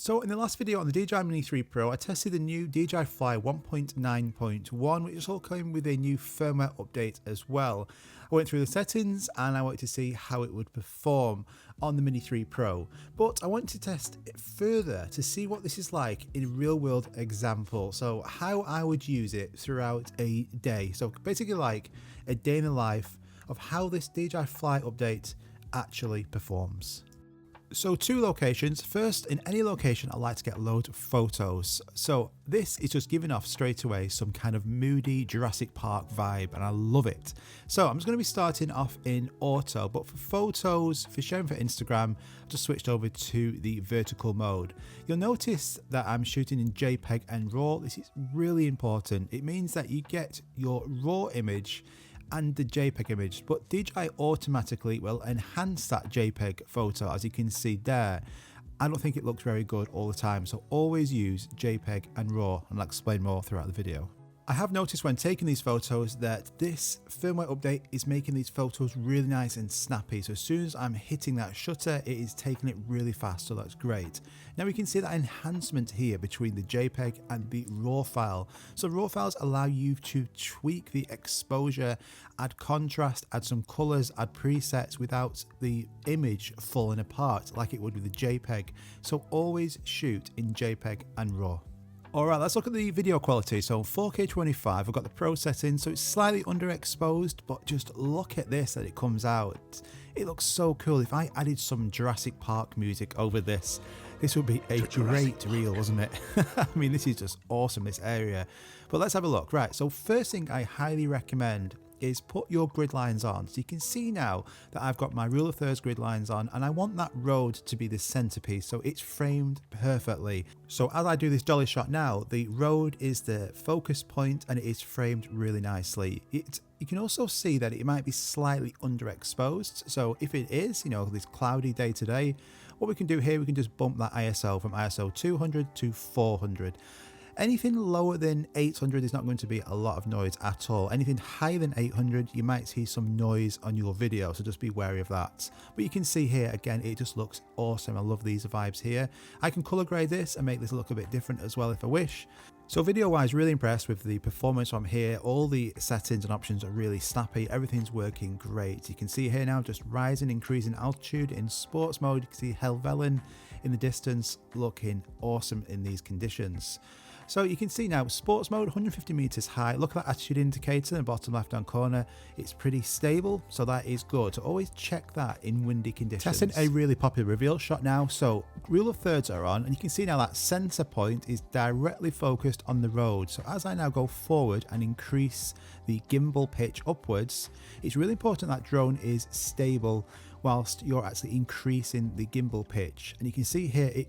So in the last video on the DJI Mini 3 Pro, I tested the new DJI Fly 1.9.1, which also came with a new firmware update as well. I went through the settings and I wanted to see how it would perform on the Mini 3 Pro. But I wanted to test it further to see what this is like in a real world example. So how I would use it throughout a day. So basically like a day in the life of how this DJI Fly update actually performs. So two locations. First, in any location I like to get loads of photos. So this is just giving off straight away some kind of moody Jurassic Park vibe and I love it. So I'm just going to be starting off in auto, but for photos, for sharing for Instagram, I've just switched over to the vertical mode. You'll notice that I'm shooting in JPEG and RAW. This is really important. It means that you get your RAW image and the JPEG image, but DJI automatically will enhance that JPEG photo, as you can see there. I don't think it looks very good all the time, so always use JPEG and RAW, and I'll explain more throughout the video. I have noticed when taking these photos that this firmware update is making these photos really nice and snappy. So as soon as I'm hitting that shutter, it is taking it really fast, so that's great. Now we can see that enhancement here between the JPEG and the RAW file. So RAW files allow you to tweak the exposure, add contrast, add some colors, add presets without the image falling apart like it would with the JPEG. So always shoot in JPEG and RAW. Alright, let's look at the video quality. So 4K 25, I've got the Pro setting, so it's slightly underexposed, but just look at this as it comes out. It looks so cool. If I added some Jurassic Park music over this, this would be a great reel, wasn't it? I mean, this is just awesome, this area. But let's have a look. Right, so first thing I highly recommend is put your grid lines on. So you can see now that I've got my rule of thirds grid lines on and I want that road to be the centerpiece, so it's framed perfectly. So as I do this dolly shot now, the road is the focus point and it is framed really nicely. You can also see that it might be slightly underexposed. So if it is, you know, this cloudy day today, what we can do here, we can just bump that ISO from ISO 200 to 400. Anything lower than 800 is not going to be a lot of noise at all. Anything higher than 800, you might see some noise on your video, so just be wary of that. But you can see here, again, it just looks awesome. I love these vibes here. I can color grade this and make this look a bit different as well if I wish. So video-wise, really impressed with the performance from here. All the settings and options are really snappy. Everything's working great. You can see here now just rising, increasing altitude in sports mode. You can see Helvellyn in the distance looking awesome in these conditions. So you can see now sports mode 150 meters high. Look at that attitude indicator in the bottom left hand corner. It's pretty stable, so that is good. So always check that in windy conditions. Testing a really popular reveal shot now. So rule of thirds are on and you can see now that center point is directly focused on the road. So as I now go forward and increase the gimbal pitch upwards, it's really important that drone is stable whilst you're actually increasing the gimbal pitch. And you can see here it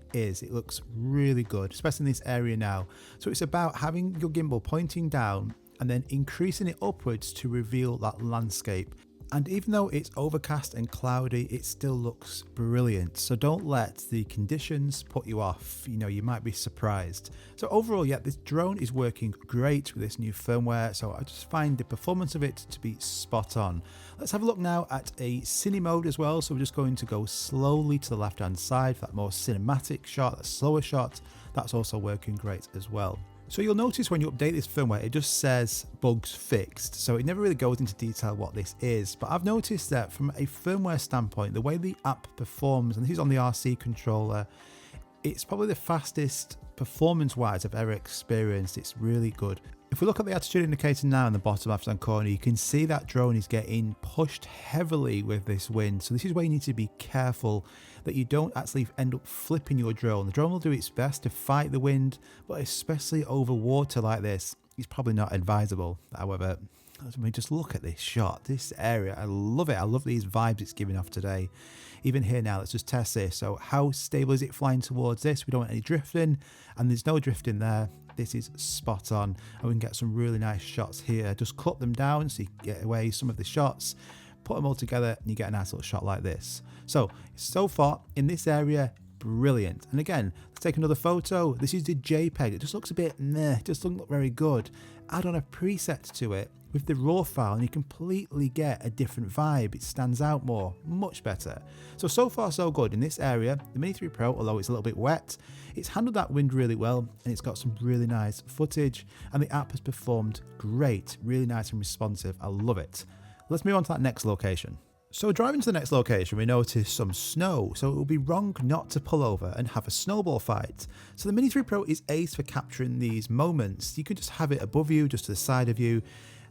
looks really good, especially in this area now. So it's about having your gimbal pointing down and then increasing it upwards to reveal that landscape. And even though it's overcast and cloudy, it still looks brilliant. So don't let the conditions put you off. You know, you might be surprised. So overall, yeah, this drone is working great with this new firmware. So I just find the performance of it to be spot on. Let's have a look now at a Cine Mode as well. So we're just going to go slowly to the left-hand side for that more cinematic shot, that slower shot. That's also working great as well. So you'll notice when you update this firmware, it just says bugs fixed. So it never really goes into detail what this is. But I've noticed that from a firmware standpoint, the way the app performs, and this is on the RC controller, it's probably the fastest performance-wise I've ever experienced. It's really good. If we look at the attitude indicator now in the bottom left-hand corner, you can see that drone is getting pushed heavily with this wind. So this is where you need to be careful that you don't actually end up flipping your drone. The drone will do its best to fight the wind, but especially over water like this, it's probably not advisable. However, I mean, just look at this shot, this area. I love it. I love these vibes it's giving off today. Even here now, let's just test this. So how stable is it flying towards this? We don't want any drifting, and there's no drifting there. This is spot on, and we can get some really nice shots here. Just cut them down so you can get away some of the shots, put them all together, and you get a nice little shot like this. So far in this area, brilliant. And again, let's take another photo. This is the JPEG. It just looks a bit meh, it just doesn't look very good. Add on a preset to it, with the RAW file and you completely get a different vibe. It stands out more, much better. So far so good in this area. The Mini 3 Pro, although it's a little bit wet, it's handled that wind really well and it's got some really nice footage, and the app has performed great, really nice and responsive. I love it. Let's move on to that next location. So driving to the next location, we notice some snow, so it would be wrong not to pull over and have a snowball fight. So the Mini 3 Pro is ace for capturing these moments. You can just have it above you, just to the side of you,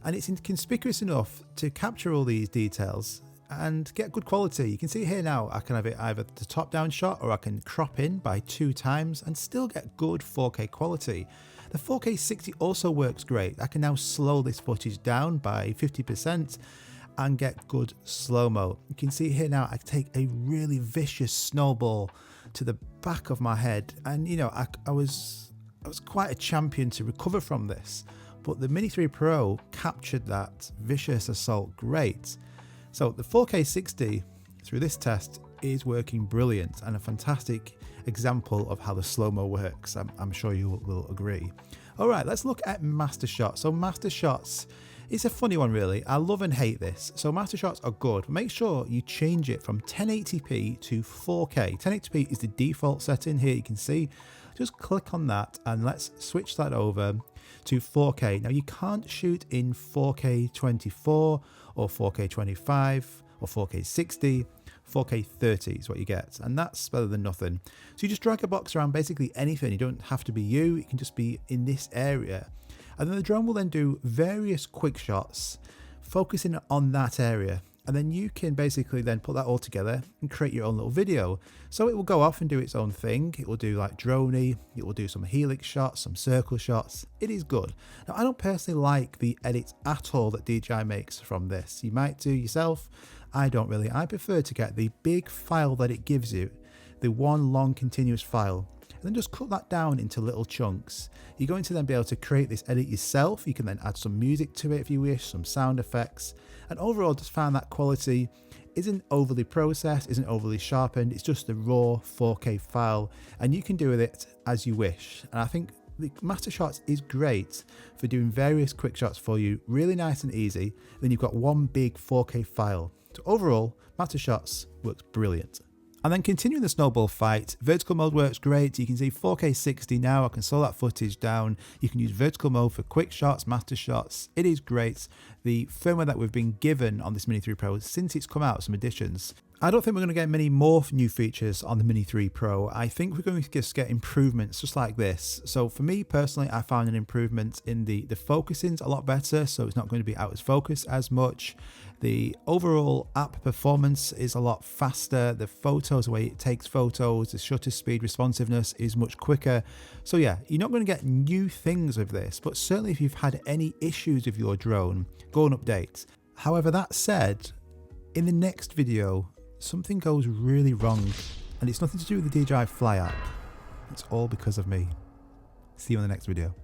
and it's conspicuous enough to capture all these details and get good quality. You can see here now, I can have it either the top down shot or I can crop in by 2 times and still get good 4K quality. The 4K 60 also works great. I can now slow this footage down by 50%. And get good slow-mo. You can see here now I take a really vicious snowball to the back of my head, and you know I was quite a champion to recover from this, but the Mini 3 Pro captured that vicious assault great. So the 4K 60 through this test is working brilliant and a fantastic example of how the slow-mo works. I'm sure you will agree. Alright, let's look at master shots. So master shots, it's a funny one really. I love and hate this. So master shots are good. Make sure you change it from 1080p to 4K. 1080p is the default setting here, you can see. Just click on that and let's switch that over to 4K. Now you can't shoot in 4K 24 or 4K 25 or 4K 60. 4K 30 is what you get, and that's better than nothing. So you just drag a box around basically anything. You don't have to be you, it can just be in this area. And then the drone will then do various quick shots focusing on that area, and then you can basically then put that all together and create your own little video. So it will go off and do its own thing. It will do like droney, it will do some helix shots, some circle shots. It is good. Now I don't personally like the edits at all that DJI makes from this. You might do yourself. I don't really. I prefer to get the big file that it gives you, the one long continuous file, and then just cut that down into little chunks. You're going to then be able to create this edit yourself. You can then add some music to it if you wish, some sound effects, and overall just find that quality isn't overly processed, isn't overly sharpened. It's just the raw 4K file, and you can do with it as you wish. And I think the master shots is great for doing various quick shots for you, really nice and easy. Then you've got one big 4K file. So overall, master shots works brilliant. And then continuing the snowball fight, vertical mode works great. You can see 4K 60 now. I can slow that footage down. You can use vertical mode for quick shots, master shots. It is great. The firmware that we've been given on this Mini 3 Pro since it's come out, some additions. I don't think we're going to get many more new features on the Mini 3 Pro. I think we're going to just get improvements just like this. So for me personally, I found an improvement in the focusing's a lot better, so it's not going to be out of focus as much. The overall app performance is a lot faster. The photos, the way it takes photos, the shutter speed, responsiveness is much quicker. So yeah, you're not going to get new things with this, but certainly if you've had any issues with your drone, go and update. However, that said, in the next video, something goes really wrong, and it's nothing to do with the DJI Fly app. It's all because of me. See you in the next video.